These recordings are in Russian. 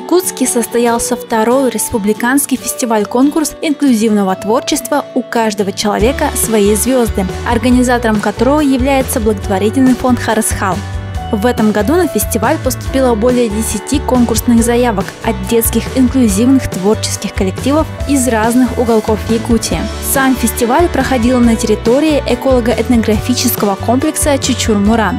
Якутске состоялся второй республиканский фестиваль-конкурс инклюзивного творчества «У каждого человека свои звезды», организатором которого является благотворительный фонд «Харысхал». В этом году на фестиваль поступило более 10 конкурсных заявок от детских инклюзивных творческих коллективов из разных уголков Якутии. Сам фестиваль проходил на территории эколого-этнографического комплекса Чучур-Муран.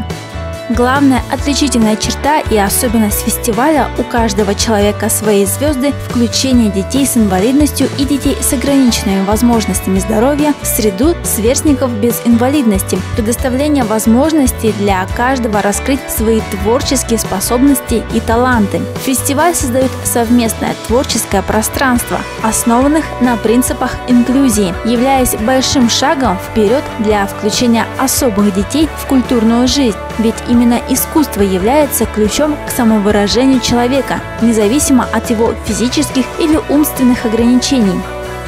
Главная отличительная черта и особенность фестиваля «У каждого человека свои звезды» – включение детей с инвалидностью и детей с ограниченными возможностями здоровья в среду сверстников без инвалидности, предоставление возможностей для каждого раскрыть свои творческие способности и таланты. Фестиваль создает совместное творческое пространство, основанных на принципах инклюзии, являясь большим шагом вперед для включения особых детей в культурную жизнь. Ведь именно искусство является ключом к самовыражению человека, независимо от его физических или умственных ограничений.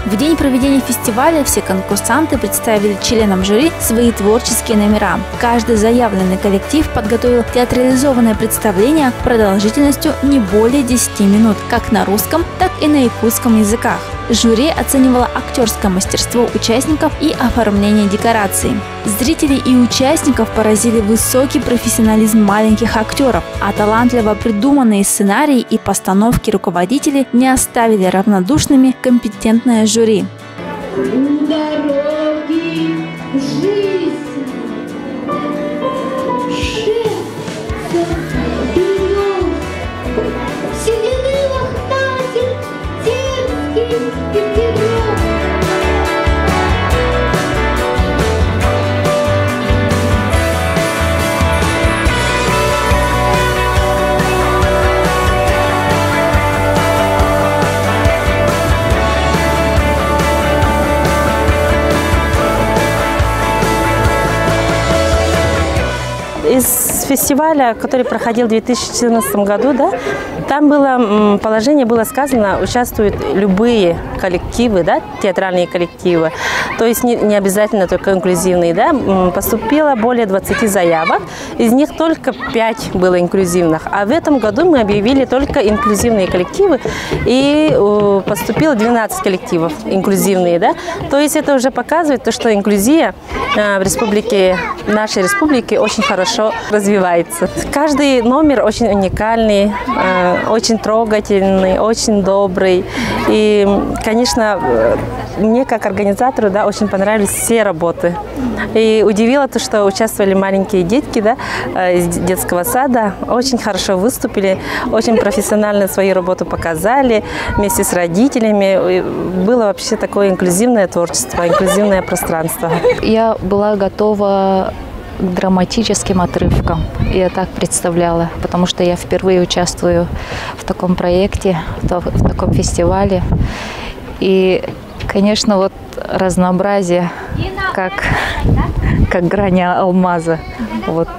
В день проведения фестиваля все конкурсанты представили членам жюри свои творческие номера. Каждый заявленный коллектив подготовил театрализованное представление продолжительностью не более 10 минут, как на русском, так и на якутском языках. Жюри оценивало актерское мастерство участников и оформление декораций. Зрителей и участников поразили высокий профессионализм маленьких актеров, а талантливо придуманные сценарии и постановки руководителей не оставили равнодушными компетентное жюри. Из фестиваля, который проходил в 2014 году, да, там было положение было сказано, участвуют любые коллективы, да, театральные коллективы, то есть не обязательно только инклюзивные. Да. Поступило более 20 заявок, из них только 5 было инклюзивных. А в этом году мы объявили только инклюзивные коллективы, и поступило 12 коллективов инклюзивные. Да. То есть это уже показывает то, что инклюзия в нашей республике очень хорошо развивается. Каждый номер очень уникальный, очень трогательный, очень добрый. И, конечно, мне как организатору, да, очень понравились все работы. И удивило то, что участвовали маленькие детки, да, из детского сада, очень хорошо выступили, очень профессионально свою работу показали вместе с родителями. Было вообще такое инклюзивное творчество, инклюзивное пространство. Я была готова к драматическим отрывкам. Я так представляла, потому что я впервые участвую в таком проекте, в таком фестивале. И, конечно, вот разнообразие, как грани алмаза, вот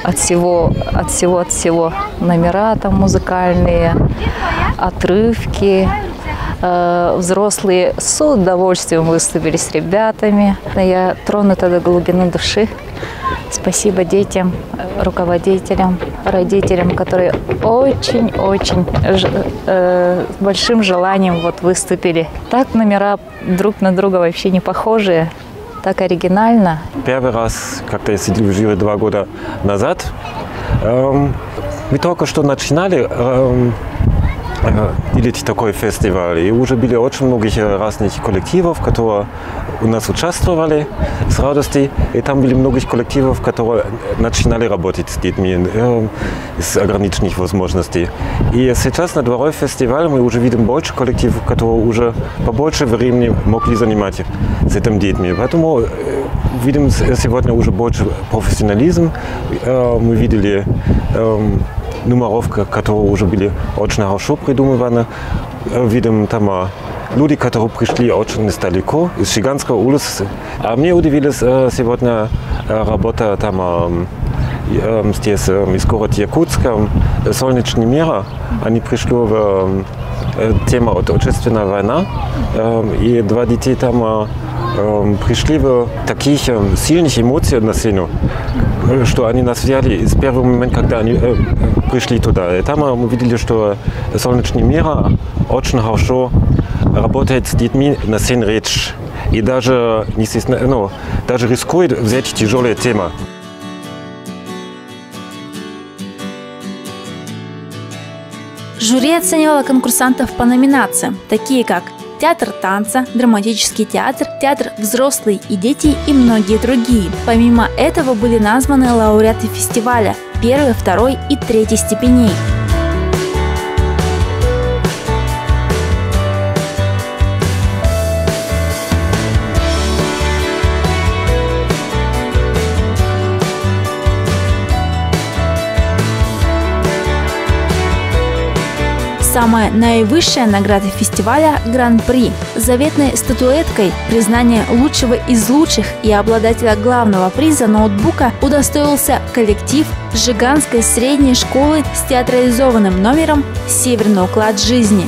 от всего. Номера там музыкальные, отрывки. Взрослые с удовольствием выступили с ребятами. Я тронута до глубины души. Спасибо детям, руководителям, родителям, которые очень-очень с большим желанием вот выступили. Так номера друг на друга вообще не похожие, так оригинально. Первый раз, когда я сидел в жюри 2 года назад, мы только что начинали делать такой фестиваль. И уже были очень многих разных коллективов, которые у нас участвовали с радостью. И там были многих коллективов, которые начинали работать с детьми с ограниченных возможностей. И сейчас на дворовой фестиваль мы уже видим больше коллективов, которые уже побольше времени могли заниматься с этими детьми. Поэтому видим сегодня уже больше профессионализм. Мы видели номеров, которые уже были очень хорошо придуманы. Видим там люди, которые пришли очень далеко, из Шиганской улицы. А мне удивилась сегодня работа там здесь, из города Якутска, «Солнечный мир». Они пришли в тему «Отечественная война». И 2 детей там пришли в таких сильных эмоций на сцену, что они нас взяли с первого момента, когда они пришли туда. И там мы увидели, что «Солнечный мир» очень хорошо работает с детьми на сцене речи. И даже, даже рискует взять тяжелые темы. Жюри оценивало конкурсантов по номинациям, такие как театр танца, драматический театр, театр «Взрослые и дети» и многие другие. Помимо этого были названы лауреаты фестиваля первой, второй и третьей степеней. Самая наивысшая награда фестиваля – Гран-при. Заветной статуэткой признание лучшего из лучших и обладателя главного приза ноутбука удостоился коллектив Жиганской средней школы с театрализованным номером «Северный уклад жизни».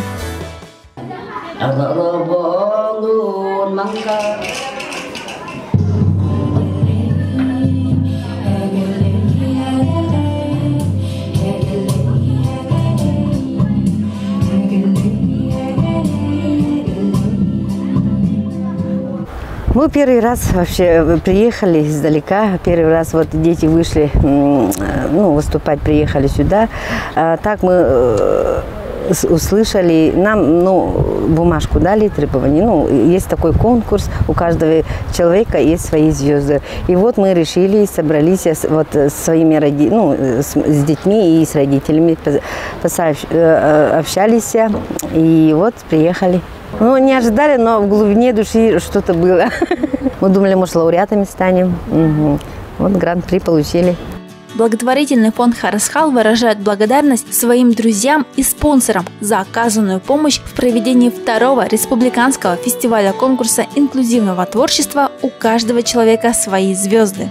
Мы первый раз вообще приехали издалека, первый раз вот дети вышли, выступать приехали сюда. Так мы услышали, нам бумажку дали, требования. Есть такой конкурс, у каждого человека есть свои звезды. И вот мы решили, собрались вот с своими с детьми и с родителями, общались и вот приехали. Не ожидали, но в глубине души что-то было. Мы думали, может, лауреатами станем. Вот гран-при получили. Благотворительный фонд Харасхал выражает благодарность своим друзьям и спонсорам за оказанную помощь в проведении второго республиканского фестиваля конкурса инклюзивного творчества «У каждого человека свои звезды».